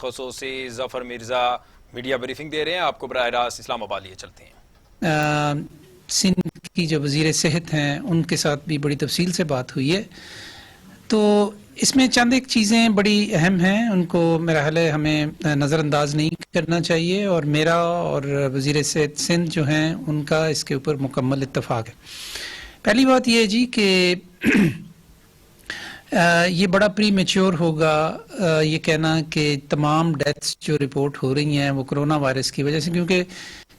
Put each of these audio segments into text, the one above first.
خصوصی ظفر Mirza media briefing دے رہے ہیں. آپ کو براہ راست اسلام آباد لیے چلتے ہیں. سندھ کی جو وزیر صحت ہیں ان کے ساتھ بھی بڑی تفصیل سے بات ہوئی ہے. تو اس میں چند ایک چیزیں بڑی اہم ہیں، ان کو میرا خیال ہے ہمیں نظر انداز نہیں کرنا چاہیے، اور میرا اور وزیر صحت سندھ جو ہیں ان کا اس کے اوپر مکمل اتفاق ہے. پہلی بات یہ ہے جی کہ یہ بڑا پری میچور ہوگا یہ کہنا کہ تمام ڈیتھس جو رپورٹ ہو رہی ہیں وہ کرونا وائرس کی وجہ سے، کیونکہ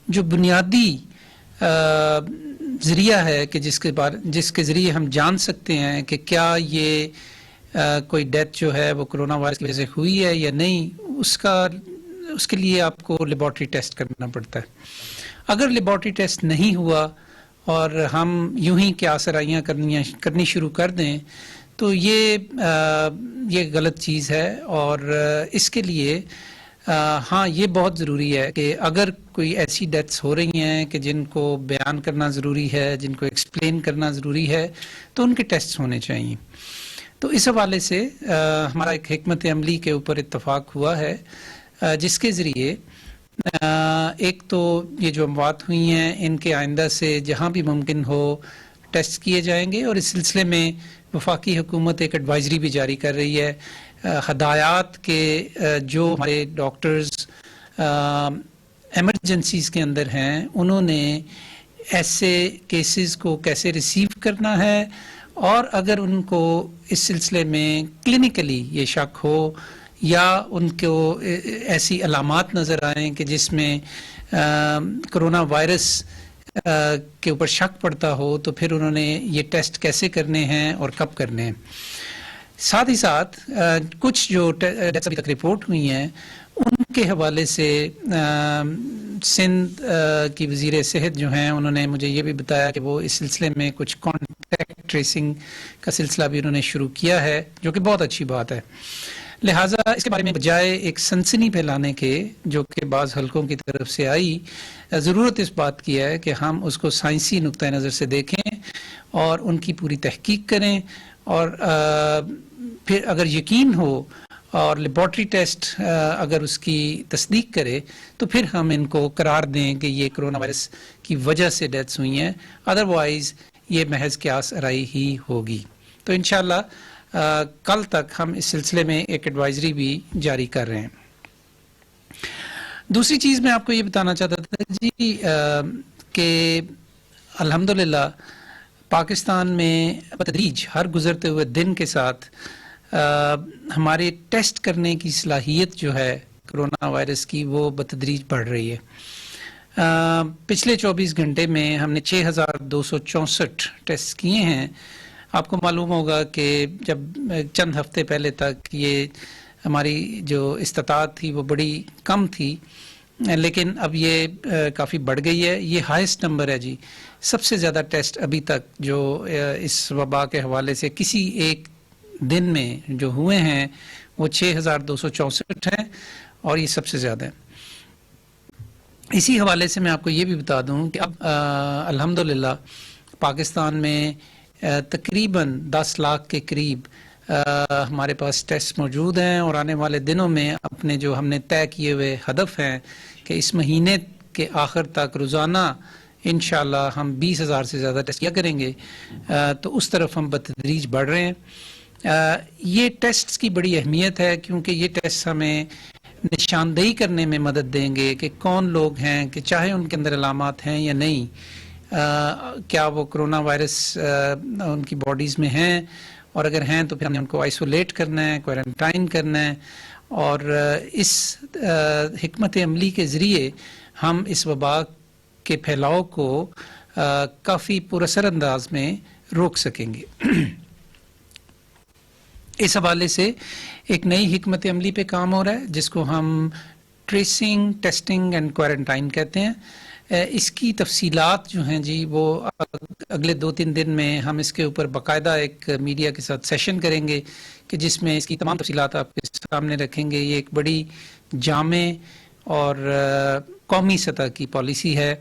جو بنیادی ذریعہ ہے کہ جس کے ذریعے ہم جان سکتے ہیں کہ کیا یہ کوئی ڈیتھ جو ہے وہ کرونا وائرس کی وجہ سے ہوئی ہے یا نہیں، اس کے لیے آپ کو لیبارٹری ٹیسٹ کرنا پڑتا ہے. اگر لیبارٹری ٹیسٹ نہیں ہوا اور ہم یوں ہی کیا آسرائیاں کرنی شروع کر دیں تو یہ غلط چیز ہے. اور اس کے لیے ہاں یہ بہت ضروری ہے کہ اگر کوئی ایسی ڈیتھس ہو رہی ہیں کہ جن کو بیان کرنا ضروری ہے، جن کو ایکسپلین کرنا ضروری ہے، تو ان کے ٹیسٹ ہونے چاہیے. تو اس حوالے سے ہمارا ایک حکمت عملی کے اوپر اتفاق ہوا ہے، جس کے ذریعے ایک تو یہ جو اموات ہوئی ہیں ان کے آئندہ سے جہاں بھی ممکن ہو ٹیسٹ کیے جائیں گے. اور اس سلسلے میں وفاقی حکومت ایک ایڈوائزری بھی جاری کر رہی ہے، ہدایات کے جو ہمارے ڈاکٹرز ایمرجنسیز کے اندر ہیں انہوں نے ایسے کیسز کو کیسے ریسیو کرنا ہے، اور اگر ان کو اس سلسلے میں کلینکلی یہ شک ہو یا ان کو ایسی علامات نظر آئیں کہ جس میں کرونا وائرس کے اوپر شک پڑتا ہو، تو پھر انہوں نے یہ ٹیسٹ کیسے کرنے ہیں اور کب کرنے ہیں. ساتھ ہی ساتھ کچھ جو ڈیتھس ابھی تک رپورٹ ہوئی ہیں ان کے حوالے سے سندھ کی وزیر صحت جو ہیں انہوں نے مجھے یہ بھی بتایا کہ وہ اس سلسلے میں کچھ کانٹیکٹ ٹریسنگ کا سلسلہ بھی انہوں نے شروع کیا ہے، جو کہ بہت اچھی بات ہے. لہٰذا اس کے بارے میں بجائے ایک سنسنی پھیلانے کے جو کہ بعض حلقوں کی طرف سے آئی، ضرورت اس بات کی ہے کہ ہم اس کو سائنسی نقطۂ نظر سے دیکھیں اور ان کی پوری تحقیق کریں، اور پھر اگر یقین ہو اور لیبارٹری ٹیسٹ اگر اس کی تصدیق کرے تو پھر ہم ان کو قرار دیں کہ یہ کرونا وائرس کی وجہ سے ڈیتھس ہوئی ہیں، ادروائز یہ محض قیاس آرائی ہی ہوگی. تو انشاءاللہ کل تک ہم اس سلسلے میں ایک ایڈوائزری بھی جاری کر رہے ہیں. دوسری چیز میں آپ کو یہ بتانا چاہتا تھا جی کہ الحمدللہ پاکستان میں بتدریج ہر گزرتے ہوئے دن کے ساتھ ہمارے ٹیسٹ کرنے کی صلاحیت جو ہے کرونا وائرس کی وہ بتدریج بڑھ رہی ہے. پچھلے 24 گھنٹے میں ہم نے 6264 ٹیسٹ کیے ہیں. آپ کو معلوم ہوگا کہ جب چند ہفتے پہلے تک یہ ہماری جو استطاعت تھی وہ بڑی کم تھی، لیکن اب یہ کافی بڑھ گئی ہے. یہ ہائیسٹ نمبر ہے جی، سب سے زیادہ ٹیسٹ ابھی تک جو اس وبا کے حوالے سے کسی ایک دن میں جو ہوئے ہیں وہ 6264 ہیں، اور یہ سب سے زیادہ ہے. اسی حوالے سے میں آپ کو یہ بھی بتا دوں کہ اب الحمدللہ پاکستان میں تقریباً 10 لاکھ کے قریب ہمارے پاس ٹیسٹ موجود ہیں، اور آنے والے دنوں میں اپنے جو ہم نے طے کیے ہوئے ہدف ہیں کہ اس مہینے کے آخر تک روزانہ انشاءاللہ ہم 20,000 سے زیادہ ٹیسٹ کیا کریں گے. تو اس طرف ہم بتدریج بڑھ رہے ہیں. یہ ٹیسٹ کی بڑی اہمیت ہے کیونکہ یہ ٹیسٹ ہمیں نشاندہی کرنے میں مدد دیں گے کہ کون لوگ ہیں کہ چاہے ان کے اندر علامات ہیں یا نہیں، کیا وہ کرونا وائرس ان کی باڈیز میں ہیں، اور اگر ہیں تو پھر ہم نے ان کو آئسولیٹ کرنا ہے، کوارنٹائن کرنا ہے. اور اس حکمت عملی کے ذریعے ہم اس وبا کے پھیلاؤ کو کافی پراثر انداز میں روک سکیں گے. اس حوالے سے ایک نئی حکمت عملی پہ کام ہو رہا ہے جس کو ہم ٹریسنگ، ٹیسٹنگ اینڈ کوارنٹائن کہتے ہیں. اس کی تفصیلات جو ہیں جی وہ اگلے 2-3 دن میں ہم اس کے اوپر باقاعدہ ایک میڈیا کے ساتھ سیشن کریں گے کہ جس میں اس کی تمام تفصیلات آپ کے سامنے رکھیں گے. یہ ایک بڑی جامع اور قومی سطح کی پالیسی ہے،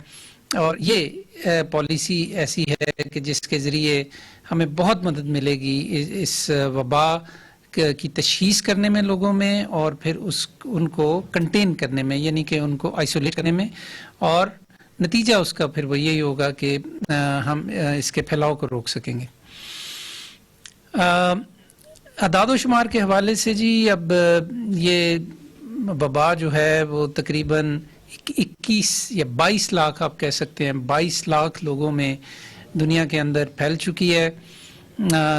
اور یہ پالیسی ایسی ہے کہ جس کے ذریعے ہمیں بہت مدد ملے گی اس وبا کی تشخیص کرنے میں لوگوں میں، اور پھر ان کو کنٹین کرنے میں، یعنی کہ ان کو آئسولیٹ کرنے میں، اور نتیجہ اس کا پھر وہ یہی ہوگا کہ ہم اس کے پھیلاؤ کو روک سکیں گے۔ اعداد و شمار کے حوالے سے جی اب یہ وبا جو ہے وہ تقریباً 21 یا 22 لاکھ آپ کہہ سکتے ہیں، 22 لاکھ لوگوں میں دنیا کے اندر پھیل چکی ہے۔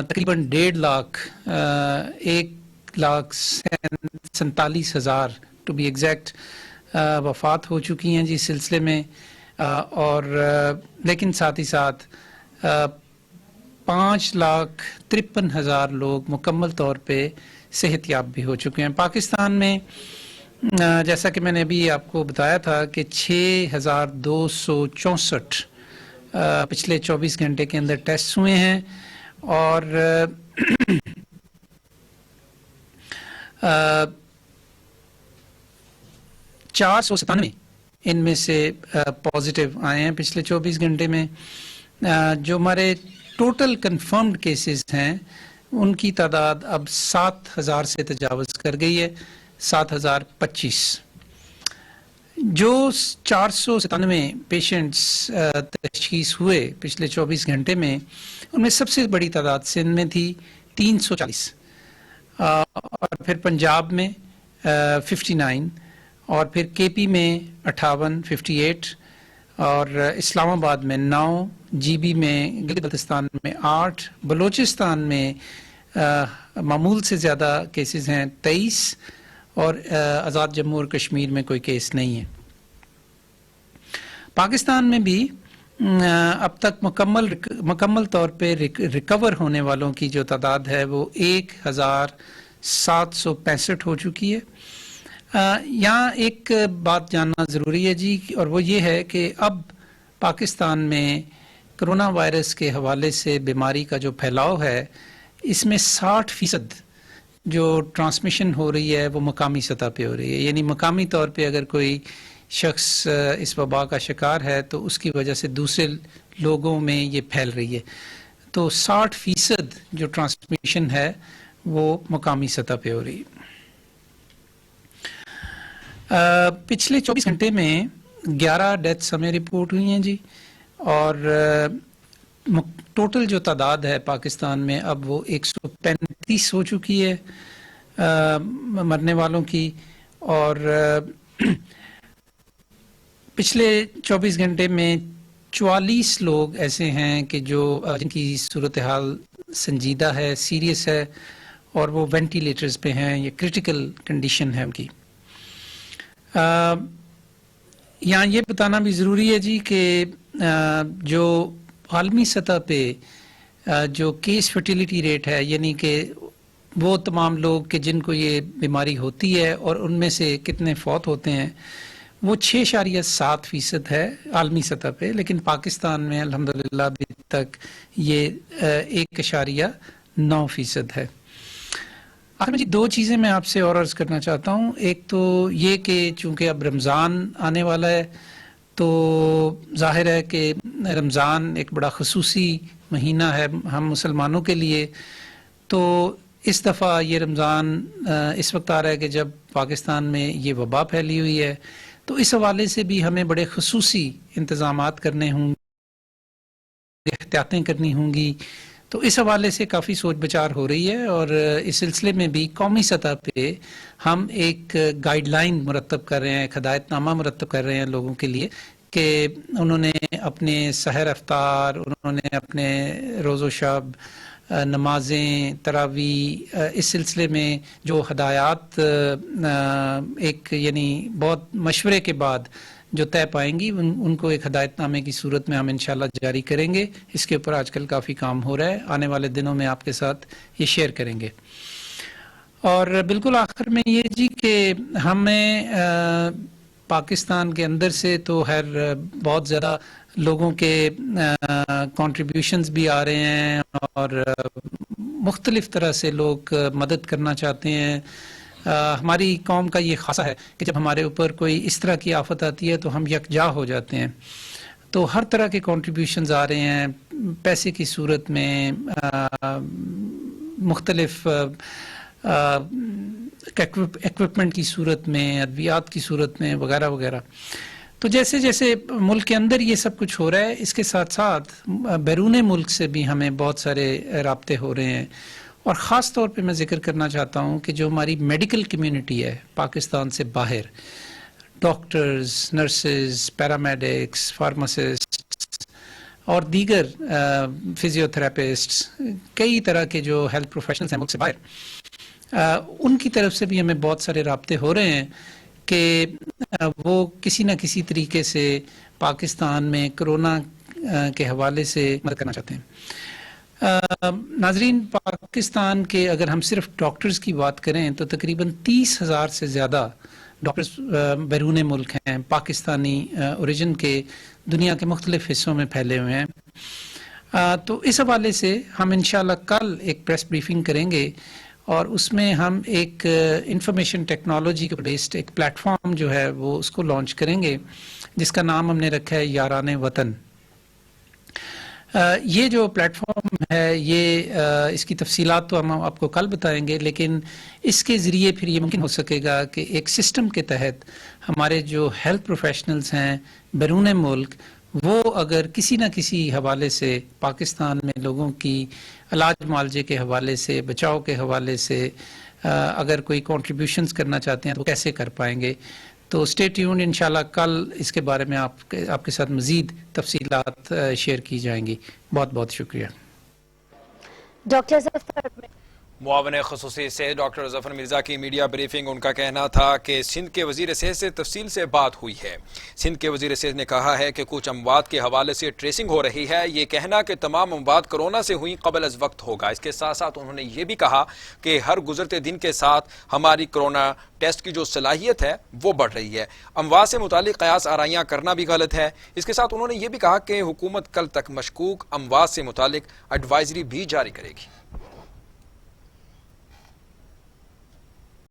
تقریباً 1.5 لاکھ 1,47,000 ٹو بی ایگزیکٹ وفات ہو چکی ہیں جی اس سلسلے میں، اور لیکن ساتھ ہی ساتھ 5,53,000 لوگ مکمل طور پہ صحت یاب بھی ہو چکے ہیں۔ پاکستان میں جیسا کہ میں نے ابھی آپ کو بتایا تھا کہ 6,264 پچھلے 24 گھنٹے کے اندر ٹیسٹ ہوئے ہیں، اور 497 ان میں سے پازیٹیو آئے ہیں پچھلے 24 گھنٹے میں۔ جو ہمارے ٹوٹل کنفرمڈ کیسز ہیں ان کی تعداد اب 7,000 سے تجاوز کر گئی ہے، 7,025۔ جو 497 پیشنٹس تشخیص ہوئے پچھلے 24 گھنٹے میں، ان میں سب سے بڑی تعداد سندھ میں تھی 340، اور پھر پنجاب میں 59، اور پھر کے پی میں 58 اور اسلام آباد میں 9، جی بی میں گلگت بلتستان میں 8، بلوچستان میں معمول سے زیادہ کیسز ہیں 23، اور آزاد جموں اور کشمیر میں کوئی کیس نہیں ہے۔ پاکستان میں بھی اب تک مکمل طور پہ ریکور ہونے والوں کی جو تعداد ہے وہ 1,765 ہو چکی ہے۔ یہاں ایک بات جاننا ضروری ہے جی، اور وہ یہ ہے کہ اب پاکستان میں کرونا وائرس کے حوالے سے بیماری کا جو پھیلاؤ ہے، اس میں 60% جو ٹرانسمیشن ہو رہی ہے وہ مقامی سطح پہ ہو رہی ہے، یعنی مقامی طور پہ اگر کوئی شخص اس وبا کا شکار ہے تو اس کی وجہ سے دوسرے لوگوں میں یہ پھیل رہی ہے، تو 60% جو ٹرانسمیشن ہے وہ مقامی سطح پہ ہو رہی ہے۔ پچھلے 24 گھنٹے میں 11 ڈیتھس ہمیں رپورٹ ہوئی ہیں جی، اور ٹوٹل جو تعداد ہے پاکستان میں اب وہ 135 ہو چکی ہے مرنے والوں کی، اور پچھلے 24 گھنٹے میں 44 لوگ ایسے ہیں کہ جن کی صورتحال سنجیدہ ہے، سیریس ہے، اور وہ وینٹیلیٹرز پہ ہیں، یہ کرٹیکل کنڈیشن ہے ان کی۔ یہاں یہ بتانا بھی ضروری ہے جی کہ جو عالمی سطح پہ جو کیس فرٹیلیٹی ریٹ ہے، یعنی کہ وہ تمام لوگ کہ جن کو یہ بیماری ہوتی ہے اور ان میں سے کتنے فوت ہوتے ہیں، وہ 6.7% ہے عالمی سطح پہ، لیکن پاکستان میں الحمدللہ ابھی تک یہ 1.9% ہے۔ آخر میں جی 2 چیزیں میں آپ سے اور عرض کرنا چاہتا ہوں۔ ایک تو یہ کہ چونکہ اب رمضان آنے والا ہے، تو ظاہر ہے کہ رمضان ایک بڑا خصوصی مہینہ ہے ہم مسلمانوں کے لیے، تو اس دفعہ یہ رمضان اس وقت آ رہا ہے کہ جب پاکستان میں یہ وبا پھیلی ہوئی ہے، تو اس حوالے سے بھی ہمیں بڑے خصوصی انتظامات کرنے ہوں گے، احتیاطیں کرنی ہوں گی، تو اس حوالے سے کافی سوچ بچار ہو رہی ہے، اور اس سلسلے میں بھی قومی سطح پہ ہم ایک گائیڈ لائن مرتب کر رہے ہیں، ایک ہدایت نامہ مرتب کر رہے ہیں لوگوں کے لیے کہ انہوں نے اپنے سحر افطار، انہوں نے اپنے روز و شب، نمازیں، تراویح، اس سلسلے میں جو ہدایات ایک یعنی بہت مشورے کے بعد جو طے پائیں گی، ان کو ایک ہدایت نامے کی صورت میں ہم انشاءاللہ جاری کریں گے۔ اس کے اوپر آج کل کافی کام ہو رہا ہے، آنے والے دنوں میں آپ کے ساتھ یہ شیئر کریں گے۔ اور بالکل آخر میں یہ جی کہ ہمیں پاکستان کے اندر سے تو خیر بہت زیادہ لوگوں کے کنٹریبیوشنز بھی آ رہے ہیں، اور مختلف طرح سے لوگ مدد کرنا چاہتے ہیں۔ ہماری قوم کا یہ خاصہ ہے کہ جب ہمارے اوپر کوئی اس طرح کی آفت آتی ہے تو ہم یکجا ہو جاتے ہیں، تو ہر طرح کے کنٹریبیوشنز آ رہے ہیں، پیسے کی صورت میں، مختلف ایکوپمنٹ کی صورت میں، ادویات کی صورت میں وغیرہ وغیرہ. تو جیسے جیسے ملک کے اندر یہ سب کچھ ہو رہا ہے، اس کے ساتھ ساتھ بیرون ملک سے بھی ہمیں بہت سارے رابطے ہو رہے ہیں. اور خاص طور پہ میں ذکر کرنا چاہتا ہوں کہ جو ہماری میڈیکل کمیونٹی ہے پاکستان سے باہر، ڈاکٹرز، نرسز، پیرامیڈکس، فارماسسٹ اور دیگر فزیو تھراپسٹس، کئی طرح کے جو ہیلتھ پروفیشنلز ہیں ملک سے باہر، ان کی طرف سے بھی ہمیں بہت سارے رابطے ہو رہے ہیں کہ وہ کسی نہ کسی طریقے سے پاکستان میں کرونا کے حوالے سے مدد کرنا چاہتے ہیں. ناظرین، پاکستان کے اگر ہم صرف ڈاکٹرز کی بات کریں تو تقریباً 30,000 سے زیادہ ڈاکٹرز بیرون ملک ہیں، پاکستانی اوریجن کے، دنیا کے مختلف حصوں میں پھیلے ہوئے ہیں. تو اس حوالے سے ہم انشاءاللہ کل ایک پریس بریفنگ کریں گے اور اس میں ہم ایک انفارمیشن ٹیکنالوجی کے بیسڈ ایک پلیٹ فارم جو ہے وہ اس کو لانچ کریں گے، جس کا نام ہم نے رکھا ہے یاران وطن. یہ جو پلیٹ فارم ہے، یہ اس کی تفصیلات تو ہم آپ کو کل بتائیں گے، لیکن اس کے ذریعے پھر یہ ممکن ہو سکے گا کہ ایک سسٹم کے تحت ہمارے جو ہیلتھ پروفیشنلز ہیں بیرون ملک، وہ اگر کسی نہ کسی حوالے سے پاکستان میں لوگوں کی علاج معالجے کے حوالے سے، بچاؤ کے حوالے سے اگر کوئی کنٹریبیوشنز کرنا چاہتے ہیں تو کیسے کر پائیں گے. تو اسٹے ٹیونڈ، انشاءاللہ کل اس کے بارے میں آپ کے ساتھ مزید تفصیلات شیئر کی جائیں گی. بہت بہت شکریہ. ڈاکٹر ظفر، معاون خصوصی سے ڈاکٹر ظفر مرزا کی میڈیا بریفنگ. ان کا کہنا تھا کہ سندھ کے وزیر صحت سے تفصیل سے بات ہوئی ہے. سندھ کے وزیر صحت نے کہا ہے کہ کچھ اموات کے حوالے سے ٹریسنگ ہو رہی ہے. یہ کہنا کہ تمام اموات کرونا سے ہوئی قبل از وقت ہوگا. اس کے ساتھ ساتھ انہوں نے یہ بھی کہا کہ ہر گزرتے دن کے ساتھ ہماری کرونا ٹیسٹ کی جو صلاحیت ہے وہ بڑھ رہی ہے. اموات سے متعلق قیاس آرائیاں کرنا بھی غلط ہے. اس کے ساتھ انہوں نے یہ بھی کہا کہ حکومت کل تک مشکوک اموات سے متعلق ایڈوائزری بھی جاری کرے گی.